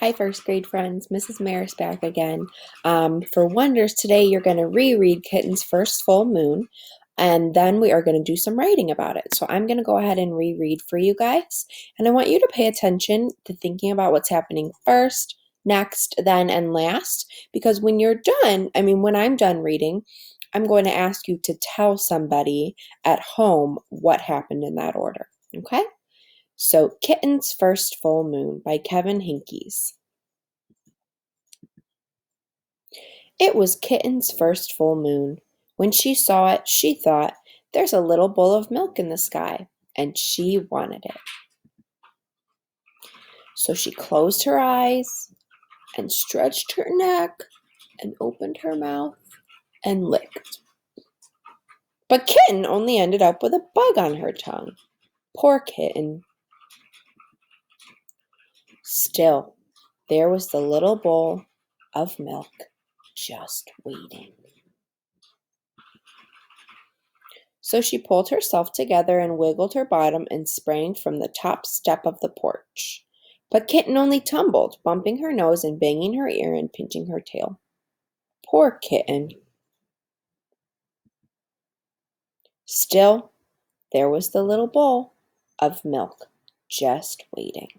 Hi, first grade friends. Mrs. Maris back again. For wonders, today you're going to reread Kitten's first full moon, and then we are going to do some writing about it. So I'm going to go ahead and reread for you guys, and I want you to pay attention to thinking about what's happening first, next, then, and last, because when you're done, when I'm done reading, I'm going to ask you to tell somebody at home what happened in that order, okay? So, Kitten's First Full Moon by Kevin Hinkes. It was Kitten's first full moon. When she saw it, she thought, "There's a little bowl of milk in the sky," and she wanted it. So she closed her eyes and stretched her neck and opened her mouth and licked. But Kitten only ended up with a bug on her tongue. Poor Kitten. Still, there was the little bowl of milk just waiting. So she pulled herself together and wiggled her bottom and sprang from the top step of the porch. But Kitten only tumbled, bumping her nose and banging her ear and pinching her tail. Poor Kitten. Still, there was the little bowl of milk just waiting.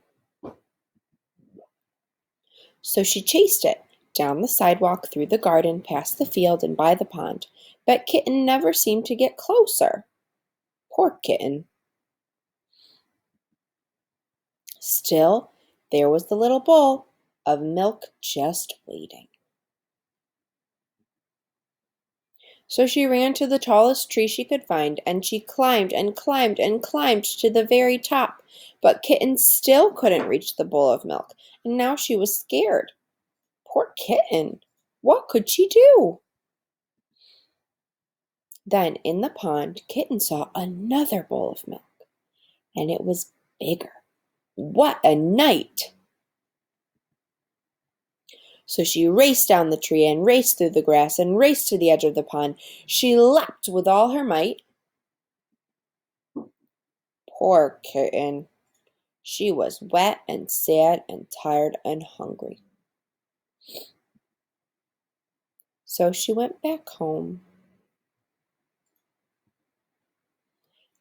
So she chased it down the sidewalk, through the garden, past the field, and by the pond. But Kitten never seemed to get closer. Poor Kitten. Still, there was the little bowl of milk just waiting. So she ran to the tallest tree she could find, and she climbed and climbed and climbed to the very top. But Kitten still couldn't reach the bowl of milk, and now she was scared. Poor Kitten! What could she do? Then in the pond, Kitten saw another bowl of milk, and it was bigger. What a night! So she raced down the tree and raced through the grass and raced to the edge of the pond. She leapt with all her might. Poor Kitten. She was wet and sad and tired and hungry. So she went back home.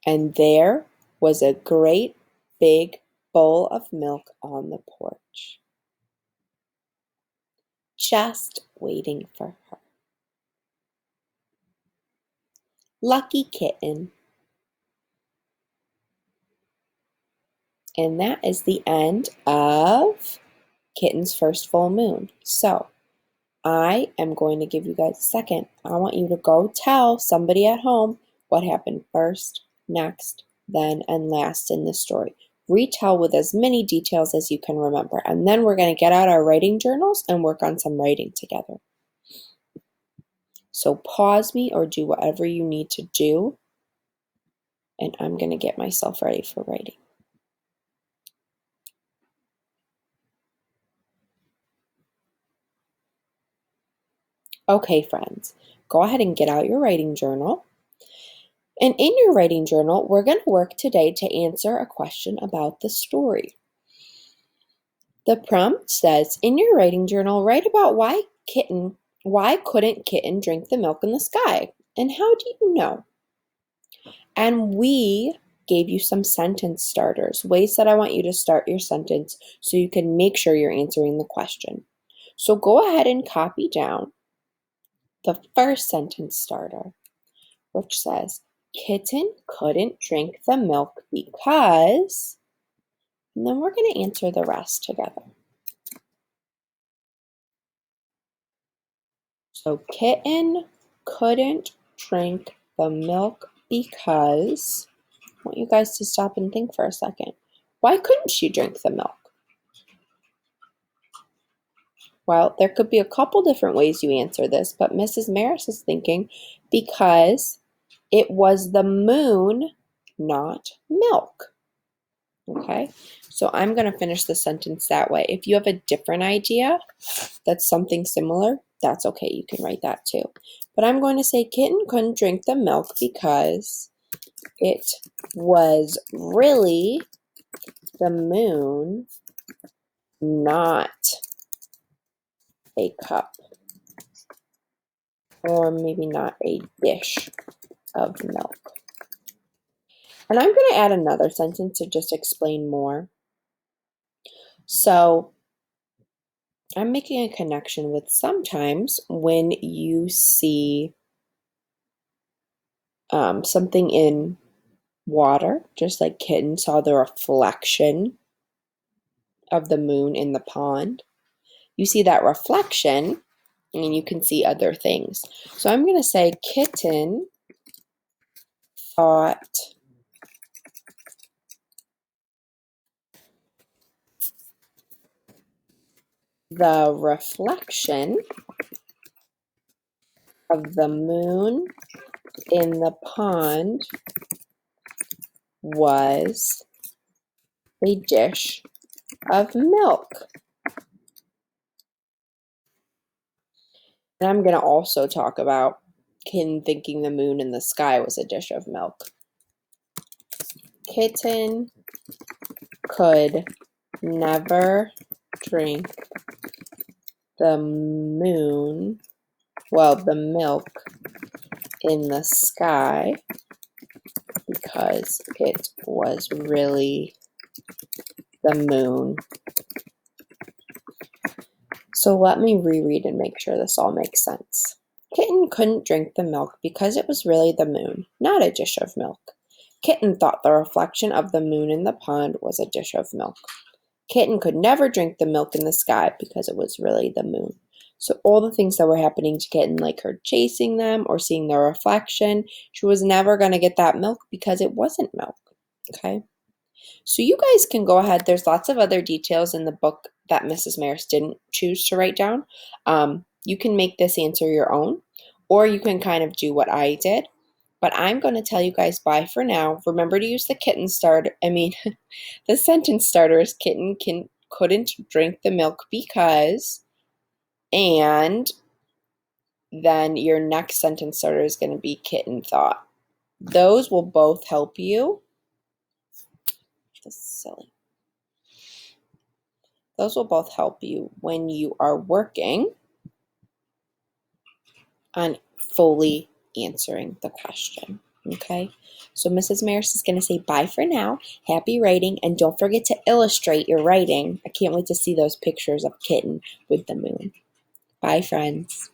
And there was a great big bowl of milk on the porch, just waiting for her. Lucky Kitten. And that is the end of Kitten's First Full Moon. So I am going to give you guys a second. I want you to go tell somebody at home what happened first, next, then, and last in the story. Retell with as many details as you can remember. And then we're going to get out our writing journals and work on some writing together. So pause me or do whatever you need to do. And I'm going to get myself ready for writing. Okay, friends, go ahead and get out your writing journal. And in your writing journal, we're going to work today to answer a question about the story. The prompt says, in your writing journal, write about why couldn't Kitten drink the milk in the sky? And how do you know? And we gave you some sentence starters, ways that I want you to start your sentence so you can make sure you're answering the question. So go ahead and copy down the first sentence starter, which says, Kitten couldn't drink the milk because, and then we're going to answer the rest together. So Kitten couldn't drink the milk because, I want you guys to stop and think for a second. Why couldn't she drink the milk? Well, there could be a couple different ways you answer this, but Mrs. Maris is thinking because it was the moon, not milk. Okay, so I'm going to finish the sentence that way. If you have a different idea that's something similar, that's okay. You can write that too. But I'm going to say Kitten couldn't drink the milk because it was really the moon, not a cup, or maybe not a dish of milk. And I'm going to add another sentence to just explain more. So I'm making a connection with sometimes when you see something in water, just like Kitten saw the reflection of the moon in the pond. You see that reflection and you can see other things. So I'm going to say Kitten thought the reflection of the moon in the pond was a dish of milk. And I'm going to also talk about Kitten thinking the moon in the sky was a dish of milk. Kitten could never drink the moon, the milk in the sky because it was really the moon. So let me reread and make sure this all makes sense. Kitten couldn't drink the milk because it was really the moon, not a dish of milk. Kitten thought the reflection of the moon in the pond was a dish of milk. Kitten could never drink the milk in the sky because it was really the moon. So all the things that were happening to Kitten, like her chasing them or seeing the reflection, she was never going to get that milk because it wasn't milk. Okay? So you guys can go ahead. There's lots of other details in the book that Mrs. Maris didn't choose to write down. You can make this answer your own, or you can kind of do what I did. But I'm going to tell you guys bye for now. Remember to use the the sentence starter is Kitten couldn't drink the milk because, and then your next sentence starter is going to be Kitten thought. Those will both help you. This is silly. Those will both help you when you are working on fully answering the question. Okay, so Mrs. Maris is going to say bye for now. Happy writing, and don't forget to illustrate your writing. I can't wait to see those pictures of Kitten with the moon. Bye, friends.